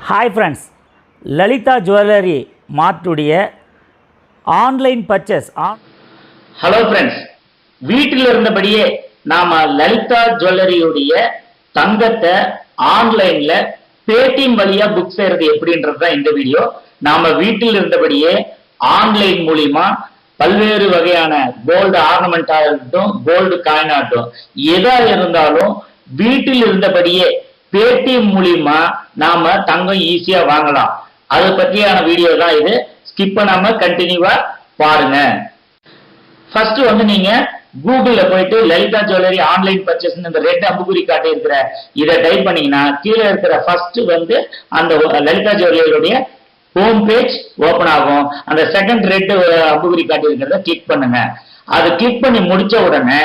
Hi friends, Lalitha Jewellery mart online purchase. Hello friends, வீட்டில் இருந்தபடியே நாம லலிதா ஜுவல்லரி உடைய தங்கத்தை ஆன்லைன்ல Paytm வழியா புக் செய்யறது எப்படின்றது இந்த வீடியோ. நாம வீட்டில் இருந்தபடியே ஆன்லைன் மூலமா பல்வேறு வகையான கோல்டு ஆர்னமெண்ட் ஆகட்டும், கோல்டு காயின் ஆகட்டும், எதா இருந்தாலும் வீட்டில் இருந்தபடியே Paytm மூலமா நாம தங்கம் ஈஸியா வாங்கலாம். அது பத்தியான வீடியோ தான் இது. ஸ்கிப் பண்ணாம கண்டினியூவா பாருங்க. ஃபர்ஸ்ட் நீங்க கூகுள்ல போயிட்டு லலிதா ஜுவல்லரி ஆன்லைன் பர்ச்சேஸ் இந்த ரெட் அம்புகுறி காட்டி இருக்கிற இதை டைப் பண்ணீங்கன்னா கீழே இருக்கிற ஃபர்ஸ்ட் அந்த லலிதா ஜுவல்லரியுடைய ஹோம் பேஜ் ஓபன் ஆகும். அந்த செகண்ட் ரெட் அம்புகுறி காட்டி இருக்கிறத கிளிக் பண்ணுங்க. அது கிளிக் பண்ணி முடிச்ச உடனே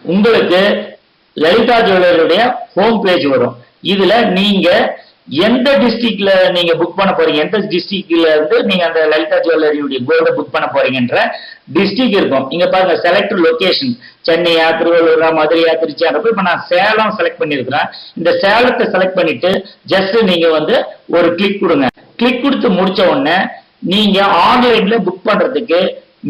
உங்களுக்கு லலிதா ஜுவல்லரியுடைய ஹோம் பேஜ் வரும். இதுல நீங்க எந்த டிஸ்ட்ரிக்ட்ல நீங்க புக் பண்ண போறீங்க, எந்த டிஸ்ட்ரிக்ட்ல இருந்து நீங்க அந்த லலிதா ஜுவல்லரியுடைய கோல்ட புக் பண்ண போறீங்கன்ற டிஸ்ட்ரிக்ட் இருக்கும். இங்க பாருங்க செலக்ட் லொகேஷன், சென்னையா, திருவள்ளூரா, மதுரையா, திருச்சியா. இப்ப நான் சேலம் செலக்ட் பண்ணிருக்கிறேன். இந்த சேலத்தை செலக்ட் பண்ணிட்டு ஜஸ்ட் நீங்க ஒரு கிளிக் கொடுங்க. கிளிக் கொடுத்து முடிச்ச உடனே நீங்க ஆன்லைன்ல புக் பண்றதுக்கு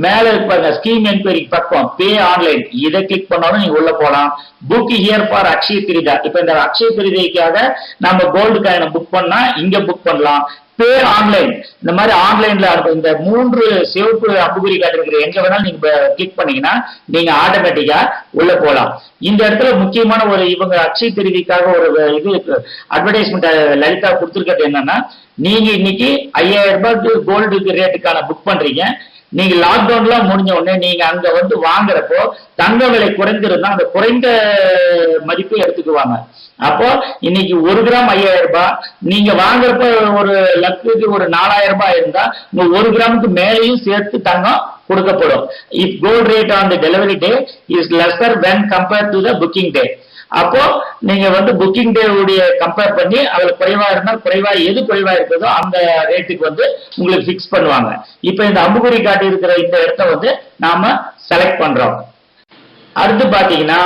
மேல இருப்பாங்க ஸ்கீம் என்கொயரி பக்கம் பே ஆன்லைன், இதை கிளிக் பண்ணாலும் நீங்க உள்ள போலாம். Book here for Akshaya Tritiya. இப்ப இந்த அக்ஷயத்ரியாக்காக நம்ம கோல்டு காயினை புக் பண்ணா இங்க புக் பண்ணலாம். பே ஆன்லைன், இந்த மாதிரி ஆன்லைன்ல இந்த 3 சிவப்பு அம்புகுறி காட்டிருக்கிற எங்க வேணாலும் நீங்க கிளிக் பண்ணீங்கன்னா நீங்க ஆட்டோமேட்டிக்கா உள்ள போலாம். இந்த இடத்துல முக்கியமான இவங்க அக்ஷயத்ரியாக்காக ஒரு இது அட்வர்டைஸ்மெண்ட் லலிதா கொடுத்துருக்கிறது என்னன்னா, நீங்க இன்னைக்கு 5000 ரூபாய்க்கு கோல்டு ரேட்டுக்கான புக் பண்றீங்க. நீங்க லாக்டவுன்ல முடிஞ்ச உடனே நீங்க அங்க வாங்குறப்போ தங்க விலை குறைந்திருந்தா அந்த குறைந்த மதிப்பு எடுத்துக்குவாங்க. அப்போ இன்னைக்கு 1 கிராம் 5000 ரூபாய், நீங்க வாங்குறப்ப ஒரு லட்சத்துக்கு 4000 ரூபாய் இருந்தா உங்க 1 கிராமுக்கு மேலேயும் சேர்த்து தங்கம் கொடுக்கப்படும். If gold rate on the delivery day is lesser when compared to the booking day. அப்போ நீங்க புக்கிங் டே உடைய கம்பேர் பண்ணி அதுல குறைவா இருந்தால் எது குறைவா இருக்கிறதோ அந்த ரேட்டுக்கு உங்களுக்கு பிக்ஸ் பண்ணுவாங்க. இப்ப இந்த அம்புகுறி காட்டி இருக்கிற இந்த இடத்த நாம செலக்ட் பண்றோம். அடுத்து பாத்தீங்கன்னா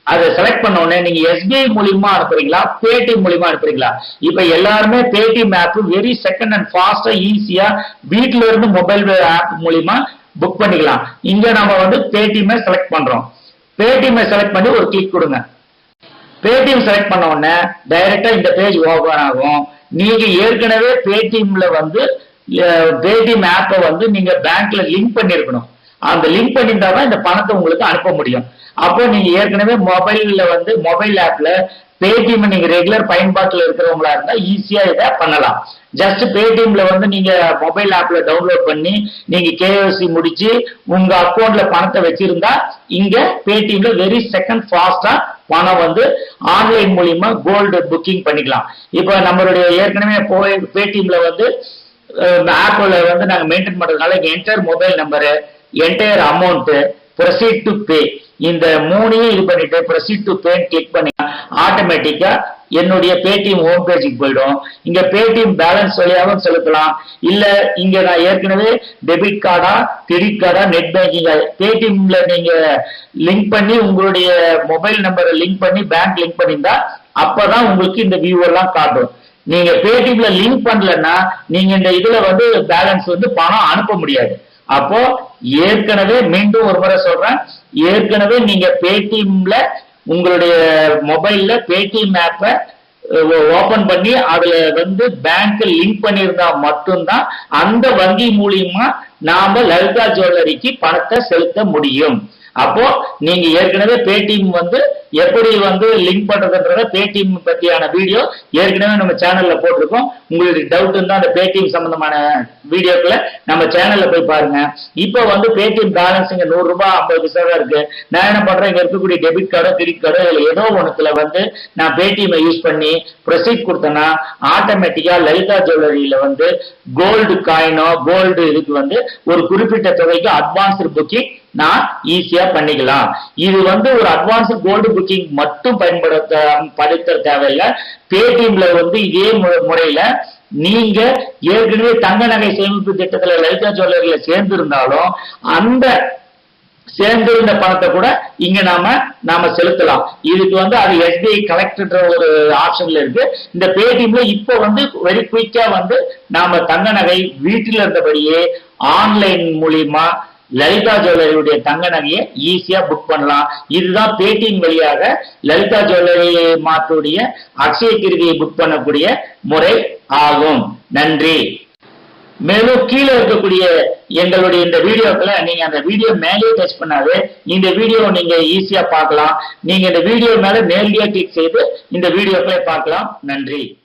அதை செலக்ட் பண்ண உடனே நீங்க SBI மூலியமா அனுப்புறீங்களா, Paytm மூலியமா அனுப்புறீங்களா? இப்ப எல்லாருமே Paytm app very second and ஃபாஸ்டா ஈஸியா வீட்டுல இருந்து மொபைல் ஆப் மூலியமா புக் பண்ணிக்கலாம். இங்க நம்ம Paytm செலக்ட் பண்றோம். Paytm செலக்ட் பண்ணி ஒரு கிளிக் கொடுங்க. Paytm செலக்ட் பண்ண உடனே டைரக்டா இந்த பேஜ் ஓபன் ஆகும். நீங்க ஏற்கனவே Paytmல Paytm ஆப்பை நீங்க பேங்க்ல லிங்க் பண்ணிருக்கணும். அந்த லிங்க் பண்ணிருந்தாதான் இந்த பணத்தை உங்களுக்கு அனுப்ப முடியும். அப்போ நீங்க ஏற்கனவே மொபைல் ஆப்ல Paytm நீங்க ரெகுலர் பயன்பாட்டுல இருக்கிறவங்களா இருந்தா ஈஸியா இதை பண்ணலாம். ஜஸ்ட் Paytmல நீங்க மொபைல் ஆப்ல டவுன்லோட் பண்ணி நீங்க KYC முடிச்சு உங்க அக்கௌண்ட்ல பணத்தை வச்சிருந்தா இங்க Paytmல வெரி செகண்ட் ஃபாஸ்டா பணம் ஆன்லைன் மூலியமா கோல்டு புக்கிங் பண்ணிக்கலாம். இப்ப நம்மளுடைய ஏற்கனவே Paytmல ஆப்ல நாங்க மெயின்டைன் பண்றதுனால enter mobile number, entire amount, proceed to pay, இந்த 3ஐயும் இது பண்ணிட்டு ப்ரொசீட் டு பே கிளிக் பண்ணி ஆட்டோமேட்டிக்கா என்னுடைய Paytm ஹோம் பேஜுக்கு போயிடும். இங்க Paytm பேலன்ஸ் வழியாகவும் செலுத்தலாம். இல்ல இங்க நான் ஏற்கனவே டெபிட் கார்டா, கிரெடிட் கார்டா, நெட் பேங்கிங் Paytmல நீங்க லிங்க் பண்ணி உங்களுடைய மொபைல் நம்பரை லிங்க் பண்ணி பேங்க் லிங்க் பண்ணியிருந்தா அப்பதான் உங்களுக்கு இந்த வியூ எல்லாம் காட்டும். நீங்க Paytmல லிங்க் பண்ணலன்னா நீங்க இந்த இதுல பேலன்ஸ் பணம் அனுப்ப முடியாது. அப்போ ஏற்கனவே மீண்டும் ஒரு முறை சொல்றேன், ஏற்கனவே நீங்க Paytmல உங்களுடைய மொபைல்ல Paytm ஆப்பை ஓபன் பண்ணி அதுல பேங்க் லிங்க் பண்ணியிருந்தா மட்டும்தான் அந்த வங்கி மூலியமா நாம லலிதா ஜுவல்லரிக்கு பணத்தை செலுத்த முடியும். அப்போ நீங்க ஏற்கனவே Paytm எப்படி லிங்க் பண்றதுன்றத Paytm பத்தியான வீடியோ ஏற்கனவே நம்ம சேனல்ல போட்டிருக்கோம். உங்களுக்கு டவுட் இருந்தா அந்த Paytm சம்பந்தமான வீடியோக்களை நம்ம சேனல்ல போய் பாருங்க. இப்ப Paytm பேலன்ஸ் இங்க 100 ரூபாய் 50 பைசா தான் இருக்கு. நான் என்ன பண்றேன், இங்க இருக்கக்கூடிய டெபிட் கார்டோ கிரெடிட் கார்டோ இதுல ஏதோ ஒண்ணுத்துல நான் Paytm யூஸ் பண்ணி ப்ரொசீட் கொடுத்தேன்னா ஆட்டோமேட்டிக்கா லலிதா ஜுவல்லரியில கோல்டு காயினோ கோல்டு இதுக்கு ஒரு குறிப்பிட்ட தொகைக்கு அட்வான்ஸ் புக்கிங் நான் ஈஸியா பண்ணிக்கலாம். இது ஒரு அட்வான்ஸ் கோல்டு புக்கிங் மட்டும் பயன்படுத்த தேவையில்லை. Paytmல இதே முறையில நீங்க ஏற்கனவே தங்க நகை சேமிப்பு திட்டத்துல லலிதா ஜுவல்லரியில சேர்ந்து இருந்தாலும் அந்த சேர்ந்திருந்த பணத்தை கூட இங்க நாம செலுத்தலாம். இதுக்கு அது SBI கலெக்ட்ன்ற ஒரு ஆப்ஷன்ல இருக்கு. இந்த பேடிஎம்ல இப்போ வெரி குயிக்கா நாம தங்க நகை வீட்டில் இருந்தபடியே ஆன்லைன் மூலியமா லலிதா ஜுவல்லரியுடைய தங்க நகையை ஈஸியா புக் பண்ணலாம். இதுதான் பேடிஎம் வழியாக லலிதா ஜுவல்லரி மார்ட்டுடைய அக்ஷய திருதியை புக் பண்ணக்கூடிய முறை ஆகும். நன்றி. மேலும் கீழே இருக்கக்கூடிய எங்களுடைய இந்த வீடியோக்களை நீங்க அந்த வீடியோ மேலே டச் பண்ணாவே இந்த வீடியோ நீங்க ஈஸியா பார்க்கலாம். நீங்க இந்த வீடியோ மேல நேரடியா கிளிக் செய்து இந்த வீடியோக்களை பார்க்கலாம். நன்றி.